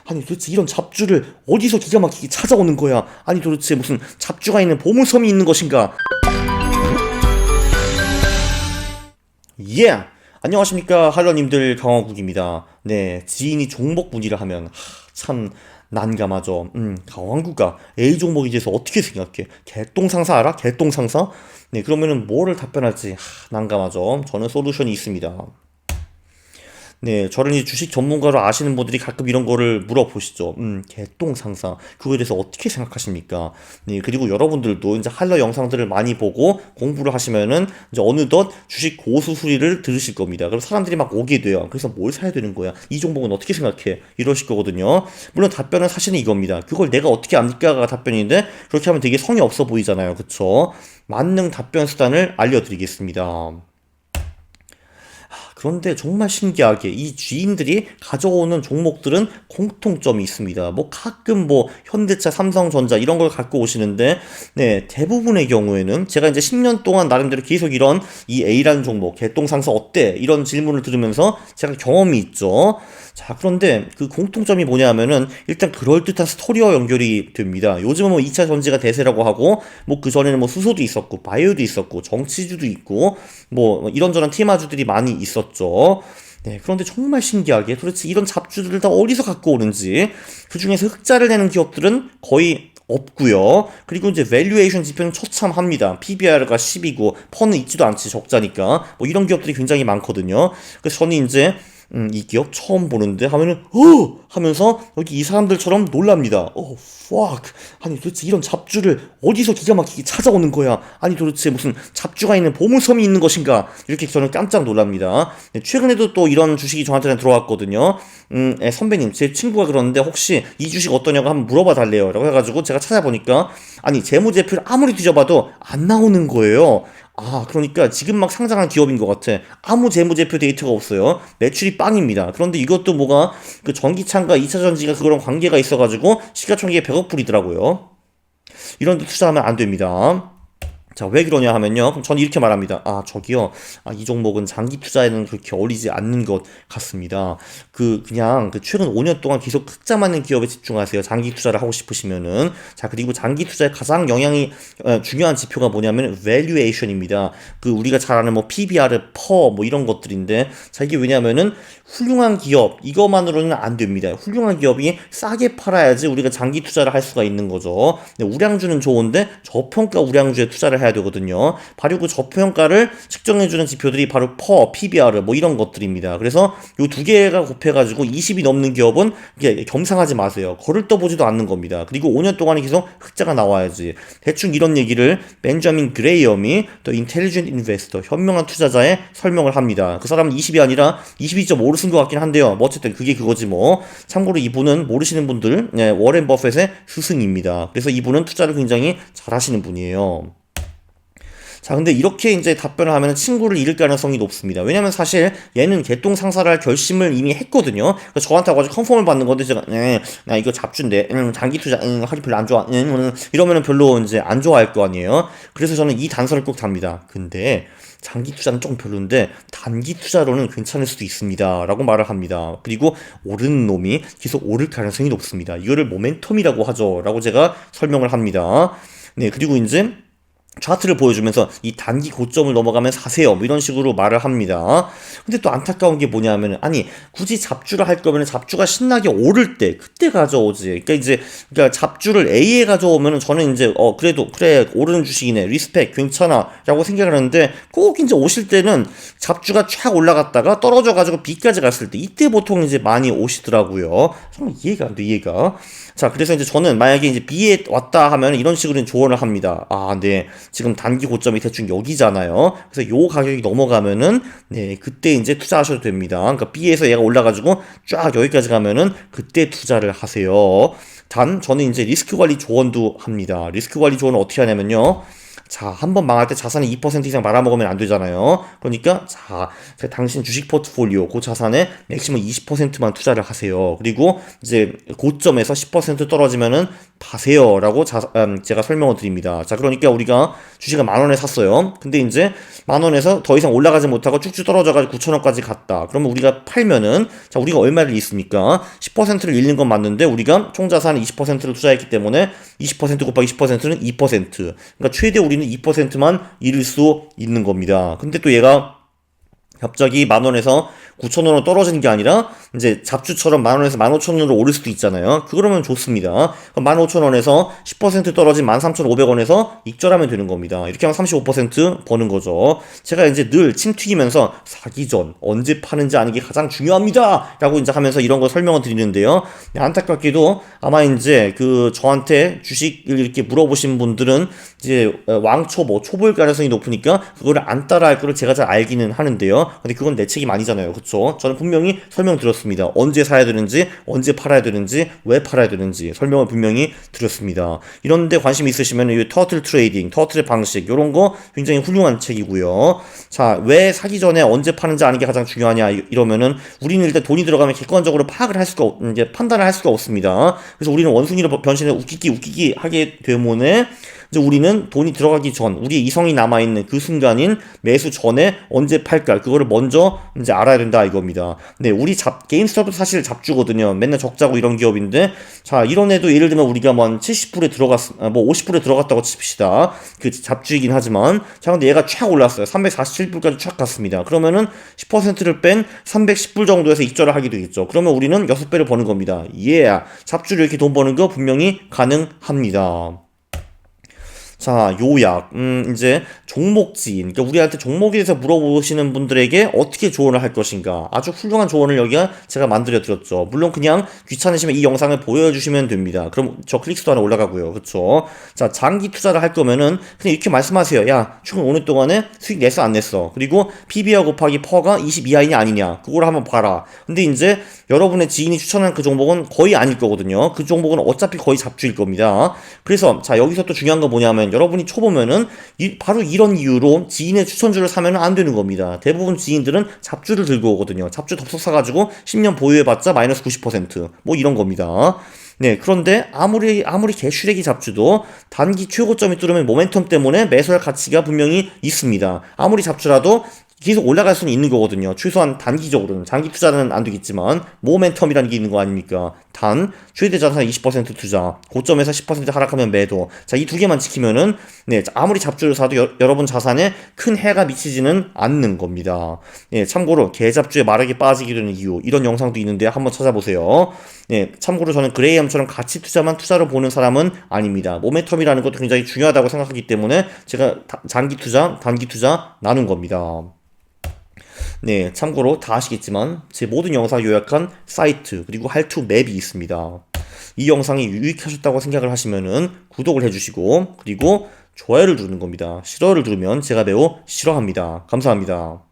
아니 도대체 이런 잡주를 어디서 기가 막히게 찾아오는 거야? 아니 도대체 무슨 잡주가 있는 보물섬이 있는 것인가? 예! 안녕하십니까 할러님들, 강화국입니다. 네, 지인이 종목 문의를 하면 참 난감하죠. 강화국가 A 종목에 대해서 어떻게 생각해? 개똥상사 알아? 개똥상사? 네, 그러면은 뭐를 답변할지 난감하죠. 저는 솔루션이 있습니다. 네, 저를 이제 주식 전문가로 아시는 분들이 가끔 이런 거를 물어보시죠. 개똥상사. 그거에 대해서 어떻게 생각하십니까? 네, 그리고 여러분들도 이제 할러 영상들을 많이 보고 공부를 하시면은 이제 어느덧 주식 고수 수리를 들으실 겁니다. 그럼 사람들이 막 오게 돼요. 그래서 뭘 사야 되는 거야? 이 종목은 어떻게 생각해? 이러실 거거든요. 물론 답변은 사실은 이겁니다. 그걸 내가 어떻게 압니까가 답변인데 그렇게 하면 되게 성의 없어 보이잖아요. 그쵸? 만능 답변 수단을 알려드리겠습니다. 그런데 정말 신기하게 이 쥐인들이 가져오는 종목들은 공통점이 있습니다. 뭐 가끔 뭐 현대차, 삼성전자 이런 걸 갖고 오시는데, 네, 대부분의 경우에는 제가 이제 10년 동안 나름대로 계속 이런 이 A라는 종목, 개똥상사 어때? 이런 질문을 들으면서 제가 경험이 있죠. 자, 그런데 그 공통점이 뭐냐 하면은 일단 그럴듯한 스토리와 연결이 됩니다. 요즘은 뭐 2차 전지가 대세라고 하고, 뭐 그전에는 뭐 수소도 있었고, 바이오도 있었고, 정치주도 있고, 뭐 이런저런 테마주들이 많이 있었죠. 네, 그런데 정말 신기하게 도대체 이런 잡주들을 다 어디서 갖고 오는지, 그 중에서 흑자를 내는 기업들은 거의 없고요. 그리고 이제 밸류에이션 지표는 처참합니다. PBR가 10이고 펀은 있지도 않지, 적자니까. 뭐 이런 기업들이 굉장히 많거든요. 그래서 저는 이제 이 기업 처음 보는데 하면은 하면서 여기 이 사람들처럼 놀랍니다. fuck. 아니 도대체 이런 잡주를 어디서 기가 막히게 찾아오는 거야? 아니 도대체 무슨 잡주가 있는 보물섬이 있는 것인가? 이렇게 저는 깜짝 놀랍니다. 네, 최근에도 또 이런 주식이 저한테는 들어왔거든요. 선배님, 제 친구가 그러는데 혹시 이 주식 어떠냐고 한번 물어봐 달래요. 라고 해가지고 제가 찾아보니까 아니 재무제표를 아무리 뒤져봐도 안 나오는 거예요. 그러니까 지금 막 상장한 기업인 것 같아. 아무 재무제표 데이터가 없어요. 매출이 빵입니다. 그런데 이것도 뭐가 그 전기차인가 2차 전지가 그거랑 관계가 있어가지고 시가총액이 100억 불이더라고요. 이런 데 투자하면 안 됩니다. 자, 왜 그러냐 하면요. 그럼 저는 이렇게 말합니다. 저기요. 이 종목은 장기 투자에는 그렇게 어울리지 않는 것 같습니다. 그냥 최근 5년 동안 계속 흑자 맞는 기업에 집중하세요. 장기 투자를 하고 싶으시면은. 자, 그리고 장기 투자에 가장 중요한 지표가 뭐냐면 valuation입니다. 우리가 잘 아는 뭐 PBR, 퍼 뭐 이런 것들인데, 자, 이게 왜냐면은 훌륭한 기업 이거만으로는 안 됩니다. 훌륭한 기업이 싸게 팔아야지 우리가 장기 투자를 할 수가 있는 거죠. 우량주는 좋은데 저평가 우량주에 투자를 해야 되거든요. 바로 그 저평가를 측정해주는 지표들이 바로 퍼, PBR 뭐 이런 것들입니다. 그래서 요 두 개가 곱해가지고 20이 넘는 기업은 이게 겸상하지 마세요. 거를 떠보지도 않는 겁니다. 그리고 5년 동안에 계속 흑자가 나와야지. 대충 이런 얘기를 벤저민 그레이엄이 더 인텔리전트 인베스터, 현명한 투자자에 설명을 합니다. 그 사람은 20이 아니라 22.5를 쓴 것 같긴 한데요. 뭐 어쨌든 그게 그거지 뭐. 참고로 이분은 모르시는 분들, 워렌 버핏의 스승입니다. 그래서 이분은 투자를 굉장히 잘하시는 분이에요. 자, 근데 이렇게 이제 답변을 하면 친구를 잃을 가능성이 높습니다. 왜냐면 사실 얘는 개똥상사를 할 결심을 이미 했거든요. 그래서 저한테 와가지고 컨펌을 받는 건데 제가, 나 이거 잡주인데, 장기 투자, 하기 별로 안 좋아, 이러면은 별로 이제 안 좋아할 거 아니에요. 그래서 저는 이 단서를 꼭 답니다. 근데, 장기 투자는 조금 별론데 단기 투자로는 괜찮을 수도 있습니다 라고 말을 합니다. 그리고 오르는 놈이 계속 오를 가능성이 높습니다. 이거를 모멘텀이라고 하죠 라고 제가 설명을 합니다. 네, 그리고 이제 차트를 보여주면서 이 단기 고점을 넘어가면 사세요 뭐 이런 식으로 말을 합니다. 근데 또 안타까운 게 뭐냐면은 굳이 잡주를 할 거면 잡주가 신나게 오를 때 그때 가져오지. 그러니까 잡주를 A에 가져오면은 저는 이제 그래도 그래 오르는 주식이네 리스펙 괜찮아 라고 생각을 하는데 꼭 이제 오실 때는 잡주가 쫙 올라갔다가 떨어져 가지고 B까지 갔을 때 이때 보통 이제 많이 오시더라고요. 정말 이해가 안 돼, 이해가. 자, 그래서 이제 저는 만약에 이제 B에 왔다 하면 이런 식으로 조언을 합니다. 네. 지금 단기 고점이 대충 여기잖아요. 그래서 요 가격이 넘어가면은 네, 그때 이제 투자하셔도 됩니다. 그러니까 B에서 얘가 올라가지고 쫙 여기까지 가면은 그때 투자를 하세요. 단 저는 이제 리스크 관리 조언도 합니다. 리스크 관리 조언은 어떻게 하냐면요. 자, 한번 망할 때 자산의 2% 이상 말아먹으면 안 되잖아요. 그러니까 자, 당신 주식 포트폴리오 그 자산의 맥시멈 20%만 투자를 하세요. 그리고 이제 고점에서 10% 떨어지면은 파세요라고 제가 설명을 드립니다. 자, 그러니까 우리가 주식을 10,000원에 샀어요. 근데 이제 10,000원에서 더 이상 올라가지 못하고 쭉쭉 떨어져가지고 9,000원까지 갔다. 그러면 우리가 팔면은, 자, 우리가 얼마를 잃습니까? 10%를 잃는 건 맞는데 우리가 총 자산 20%를 투자했기 때문에 20% 곱하기 10%는 2%. 그러니까 최대 우리는 2%만 잃을 수 있는 겁니다. 근데 또 얘가 갑자기 10,000원에서 9,000원으로 떨어지는 게 아니라 이제 잡주처럼 10,000원에서 15,000원으로 오를 수도 있잖아요. 그러면 좋습니다. 그럼 15,000원에서 10% 떨어진 13,500원에서 익절하면 되는 겁니다. 이렇게 하면 35% 버는 거죠. 제가 이제 늘 침 튀기면서 사기 전 언제 파는지 아는 게 가장 중요합니다. 라고 이제 하면서 이런 걸 설명을 드리는데요. 안타깝게도 아마 이제 저한테 주식을 이렇게 물어보신 분들은 이제 왕초보, 초보일 가능성이 높으니까 그거를 안 따라할 거를 제가 잘 알기는 하는데요. 근데 그건 내 책임 아니잖아요. 그쵸? 저는 분명히 설명드렸습니다. 언제 사야 되는지, 언제 팔아야 되는지, 왜 팔아야 되는지 설명을 분명히 드렸습니다. 이런데 관심 있으시면 이 터틀 트레이딩, 터틀의 방식 이런 거 굉장히 훌륭한 책이고요. 자, 왜 사기 전에 언제 파는지 아는 게 가장 중요하냐 이러면은 우리는 일단 돈이 들어가면 객관적으로 파악을 할 수가 이제 판단을 할 수가 없습니다. 그래서 우리는 원숭이로 변신해 웃기기 하게 되면에 이제 우리는 돈이 들어가기 전, 우리의 이성이 남아있는 그 순간인 매수 전에 언제 팔까, 그거를 먼저 이제 알아야 된다 이겁니다. 네, 우리 게임스톱도 사실 잡주거든요. 맨날 적자고 이런 기업인데, 자, 이런 애도 예를 들면 우리가 뭐 한 70%에 뭐 50%에 들어갔다고 칩시다. 그 잡주이긴 하지만, 자, 근데 얘가 촥 올랐어요. 347불까지 촥 갔습니다. 그러면은 10%를 뺀 310불 정도에서 익절을 하게 되겠죠. 그러면 우리는 6배를 버는 겁니다. 예, 잡주로 이렇게 돈 버는 거 분명히 가능합니다. 자, 요약. 이제 종목지인. 그러니까 우리한테 종목에 대해서 물어보시는 분들에게 어떻게 조언을 할 것인가. 아주 훌륭한 조언을 여기가 제가 만들어 드렸죠. 물론 그냥 귀찮으시면 이 영상을 보여주시면 됩니다. 그럼 저 클릭수도 하나 올라가고요. 그쵸? 자, 장기 투자를 할 거면은 그냥 이렇게 말씀하세요. 야, 최근 5년 동안에 수익 냈어, 안 냈어? 그리고 PBR 곱하기 퍼가 20 이하이냐, 아니냐. 그걸 한번 봐라. 근데 이제 여러분의 지인이 추천한 그 종목은 거의 아닐 거거든요. 그 종목은 어차피 거의 잡주일 겁니다. 그래서 자, 여기서 또 중요한 건 뭐냐면 여러분이 초보면은 바로 이런 이유로 지인의 추천주를 사면 안 되는 겁니다. 대부분 지인들은 잡주를 들고 오거든요. 잡주 덥석 사가지고 10년 보유해봤자 마이너스 90%뭐 이런 겁니다. 네, 그런데 아무리 개슈레기 잡주도 단기 최고점이 뚫으면 모멘텀 때문에 매수할 가치가 분명히 있습니다. 아무리 잡주라도 계속 올라갈 수는 있는 거거든요. 최소한 단기적으로는. 장기 투자는 안 되겠지만 모멘텀이라는 게 있는 거 아닙니까? 단 최대 자산 20% 투자, 고점에서 10% 하락하면 매도. 자, 이 두 개만 지키면은 네, 아무리 잡주를 사도 여러분 자산에 큰 해가 미치지는 않는 겁니다. 네, 참고로 개잡주에 마르게 빠지게 되는 이유, 이런 영상도 있는데 한번 찾아보세요. 네, 참고로 저는 그레이엄처럼 가치 투자만 투자로 보는 사람은 아닙니다. 모멘텀이라는 것도 굉장히 중요하다고 생각하기 때문에 제가 장기 투자, 단기 투자 나눈 겁니다. 네, 참고로 다 아시겠지만 제 모든 영상을 요약한 사이트 그리고 할투 맵이 있습니다. 이 영상이 유익하셨다고 생각을 하시면은 구독을 해주시고 그리고 좋아요를 누르는 겁니다. 싫어요를 누르면 제가 매우 싫어합니다. 감사합니다.